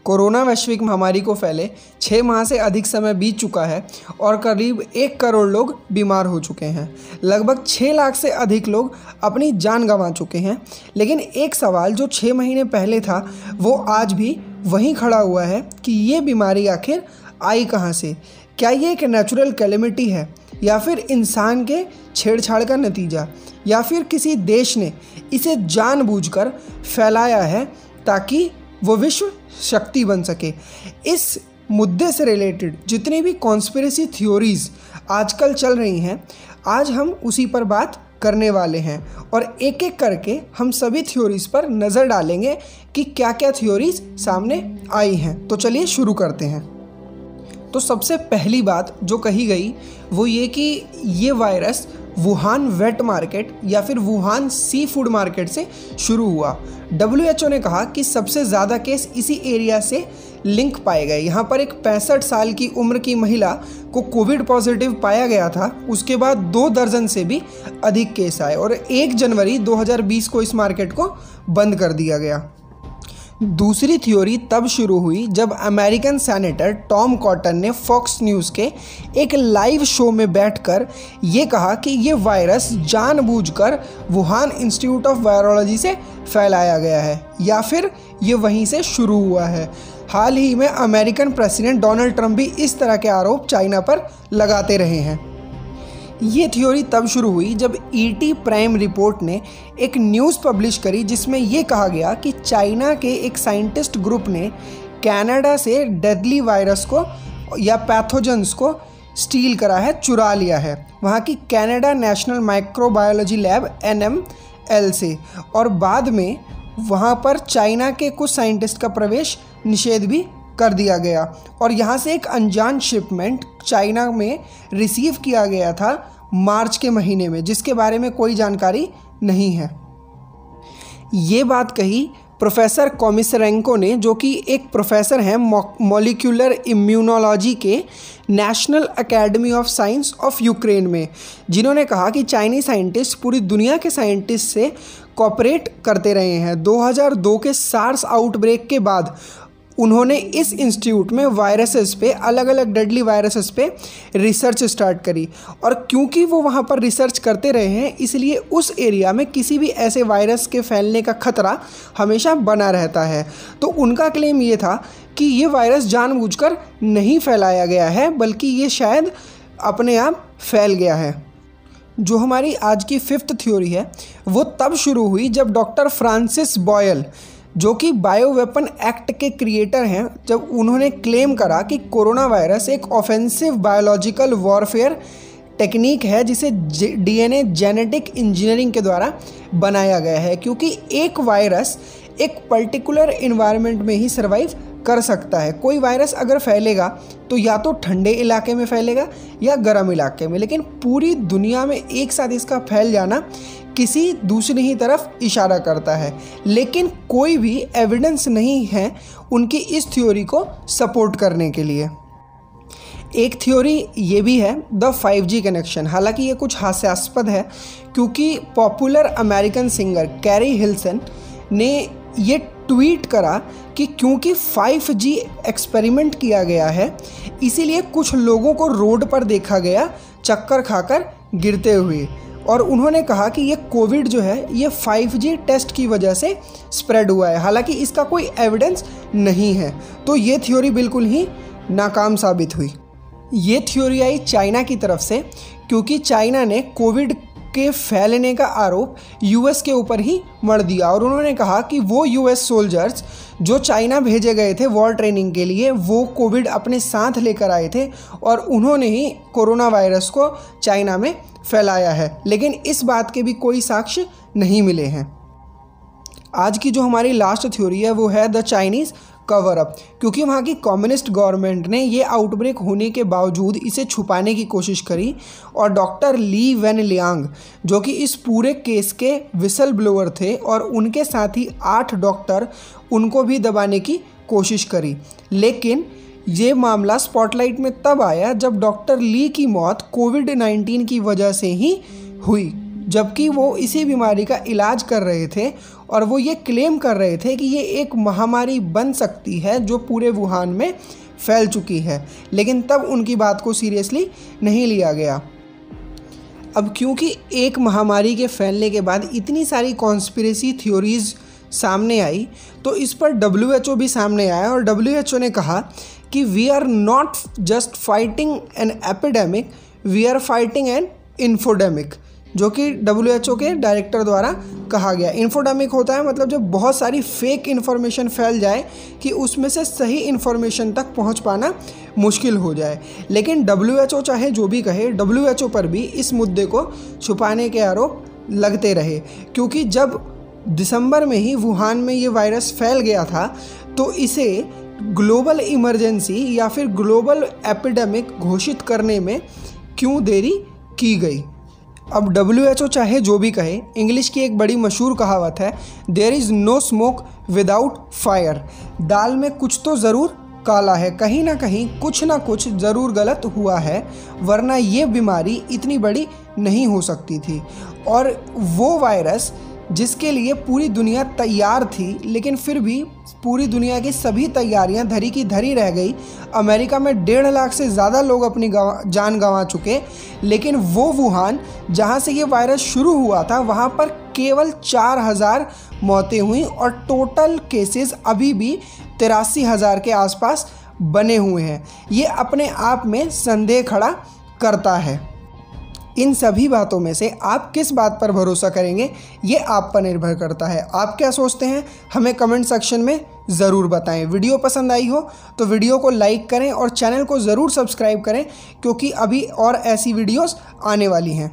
Corona वैश्विक महामारी को फैले 6 माह से अधिक समय बीत चुका है और करीब 1 करोड़ लोग बीमार हो चुके हैं। लगभग 6 लाख से अधिक लोग अपनी जान गंवा चुके हैं। लेकिन एक सवाल जो 6 महीने पहले था वो आज भी वहीं खड़ा हुआ है कि ये बीमारी आखिर आई कहाँ से। क्या ये एक नेचुरल कैलेमिटी है या फिर इंसान के छेड़छाड़ का नतीजा, या फिर किसी देश ने इसे जानबूझकर फैलाया है ताकि वो विश्व शक्ति बन सके। इस मुद्दे से रिलेटेड जितनी भी कॉन्स्पिरेसी थ्योरीज आजकल चल रही हैं, आज हम उसी पर बात करने वाले हैं और एक एक करके हम सभी थ्योरीज पर नज़र डालेंगे कि क्या क्या थ्योरीज सामने आई हैं। तो चलिए शुरू करते हैं। तो सबसे पहली बात जो कही गई वो ये कि ये वायरस वुहान वेट मार्केट या फिर वुहान सी फूड मार्केट से शुरू हुआ। WHO ने कहा कि सबसे ज़्यादा केस इसी एरिया से लिंक पाए गए। यहाँ पर एक 65 साल की उम्र की महिला को कोविड पॉजिटिव पाया गया था। उसके बाद 2 दर्जन से भी अधिक केस आए और 1 जनवरी 2020 को इस मार्केट को बंद कर दिया गया। दूसरी थ्योरी तब शुरू हुई जब अमेरिकन सेनेटर टॉम कॉटन ने फॉक्स न्यूज़ के एक लाइव शो में बैठकर ये कहा कि ये वायरस जानबूझकर वुहान इंस्टीट्यूट ऑफ वायरोलॉजी से फैलाया गया है या फिर ये वहीं से शुरू हुआ है। हाल ही में अमेरिकन प्रेसिडेंट डोनाल्ड ट्रंप भी इस तरह के आरोप चाइना पर लगाते रहे हैं। ये थ्योरी तब शुरू हुई जब ET प्राइम रिपोर्ट ने एक न्यूज़ पब्लिश करी जिसमें ये कहा गया कि चाइना के एक साइंटिस्ट ग्रुप ने कनाडा से डेडली वायरस को या पैथोजेंस को स्टील करा है, चुरा लिया है वहाँ की Canada national microbiology lab NML से, और बाद में वहाँ पर चाइना के कुछ साइंटिस्ट का प्रवेश निषेध भी कर दिया गया और यहाँ से एक अनजान शिपमेंट चाइना में रिसीव किया गया था मार्च के महीने में, जिसके बारे में कोई जानकारी नहीं है। ये बात कही प्रोफेसर कोमिसरेंको ने, जो कि एक प्रोफेसर हैं मॉलिक्यूलर इम्यूनोलॉजी के national academy of science of Ukraine में, जिन्होंने कहा कि चाइनीज साइंटिस्ट पूरी दुनिया के साइंटिस्ट से कोऑपरेट करते रहे हैं। 2002 के सार्स आउटब्रेक के बाद उन्होंने इस इंस्टीट्यूट में वायरसेस पे, अलग अलग डेडली वायरसेस पे रिसर्च स्टार्ट करी और क्योंकि वो वहाँ पर रिसर्च करते रहे हैं इसलिए उस एरिया में किसी भी ऐसे वायरस के फैलने का खतरा हमेशा बना रहता है। तो उनका क्लेम ये था कि ये वायरस जानबूझकर नहीं फैलाया गया है बल्कि ये शायद अपने आप फैल गया है। जो हमारी आज की 5th थ्योरी है वो तब शुरू हुई जब डॉक्टर फ्रांसिस बॉयल, जो कि बायो वेपन एक्ट के क्रिएटर हैं, जब उन्होंने क्लेम करा कि कोरोना वायरस एक ऑफेंसिव बायोलॉजिकल वॉरफेयर टेक्निक है जिसे DNA जेनेटिक इंजीनियरिंग के द्वारा बनाया गया है, क्योंकि एक वायरस एक पर्टिकुलर इन्वायरमेंट में ही सर्वाइव कर सकता है। कोई वायरस अगर फैलेगा तो या तो ठंडे इलाके में फैलेगा या गर्म इलाके में, लेकिन पूरी दुनिया में एक साथ इसका फैल जाना किसी दूसरी ही तरफ इशारा करता है। लेकिन कोई भी एविडेंस नहीं है उनकी इस थ्योरी को सपोर्ट करने के लिए। एक थ्योरी ये भी है द 5G कनेक्शन। हालांकि ये कुछ हास्यास्पद है क्योंकि पॉपुलर अमेरिकन सिंगर कैरी हिल्सन ने ये ट्वीट करा कि क्योंकि 5G एक्सपेरिमेंट किया गया है इसीलिए कुछ लोगों को रोड पर देखा गया चक्कर खाकर गिरते हुए, और उन्होंने कहा कि ये कोविड जो है ये 5G टेस्ट की वजह से स्प्रेड हुआ है। हालांकि इसका कोई एविडेंस नहीं है, तो ये थ्योरी बिल्कुल ही नाकाम साबित हुई। ये थ्योरी आई चाइना की तरफ से क्योंकि चाइना ने कोविड के फैलने का आरोप US के ऊपर ही मढ़ दिया और उन्होंने कहा कि वो US सोल्जर्स जो चाइना भेजे गए थे वॉर ट्रेनिंग के लिए वो कोविड अपने साथ लेकर आए थे और उन्होंने ही कोरोना वायरस को चाइना में फैलाया है, लेकिन इस बात के भी कोई साक्ष्य नहीं मिले हैं। आज की जो हमारी लास्ट थ्योरी है वो है द चाइनीज़ कवर अप, क्योंकि वहाँ की कम्युनिस्ट गवर्नमेंट ने ये आउटब्रेक होने के बावजूद इसे छुपाने की कोशिश करी और डॉक्टर ली वेन लियांग, जो कि इस पूरे केस के विसल ब्लोअर थे, और उनके साथ ही 8 डॉक्टर उनको भी दबाने की कोशिश करी। लेकिन ये मामला स्पॉटलाइट में तब आया जब डॉक्टर ली की मौत कोविड-19 की वजह से ही हुई जबकि वो इसी बीमारी का इलाज कर रहे थे और वो ये क्लेम कर रहे थे कि ये एक महामारी बन सकती है जो पूरे वुहान में फैल चुकी है, लेकिन तब उनकी बात को सीरियसली नहीं लिया गया। अब क्योंकि एक महामारी के फैलने के बाद इतनी सारी कॉन्स्पिरेसी थ्योरीज सामने आई, तो इस पर WHO भी सामने आया और WHO ने कहा कि we are not just fighting an epidemic, we are fighting an infodemic, जो कि WHO के डायरेक्टर द्वारा कहा गया। इन्फोडेमिक होता है मतलब जब बहुत सारी फेक इन्फॉर्मेशन फैल जाए कि उसमें से सही इन्फॉर्मेशन तक पहुंच पाना मुश्किल हो जाए। लेकिन WHO चाहे जो भी कहे, WHO पर भी इस मुद्दे को छुपाने के आरोप लगते रहे, क्योंकि जब दिसंबर में ही वुहान में ये वायरस फैल गया था तो इसे ग्लोबल इमरजेंसी या फिर ग्लोबल एपिडेमिक घोषित करने में क्यों देरी की गई। अब WHO चाहे जो भी कहे, इंग्लिश की एक बड़ी मशहूर कहावत है, there is no smoke without fire. दाल में कुछ तो ज़रूर काला है, कहीं ना कहीं कुछ ना कुछ ज़रूर गलत हुआ है, वरना ये बीमारी इतनी बड़ी नहीं हो सकती थी। और वो वायरस जिसके लिए पूरी दुनिया तैयार थी, लेकिन फिर भी पूरी दुनिया की सभी तैयारियां धरी की धरी रह गई। अमेरिका में 1.5 लाख से ज़्यादा लोग अपनी जान गंवा चुके, लेकिन वो वुहान जहां से ये वायरस शुरू हुआ था वहां पर केवल 4000 मौतें हुई और टोटल केसेस अभी भी 83,000 के आसपास बने हुए हैं। ये अपने आप में संदेह खड़ा करता है। इन सभी बातों में से आप किस बात पर भरोसा करेंगे, ये आप पर निर्भर करता है। आप क्या सोचते हैं हमें कमेंट सेक्शन में ज़रूर बताएं। वीडियो पसंद आई हो तो वीडियो को लाइक करें और चैनल को ज़रूर सब्सक्राइब करें, क्योंकि अभी और ऐसी वीडियोस आने वाली हैं।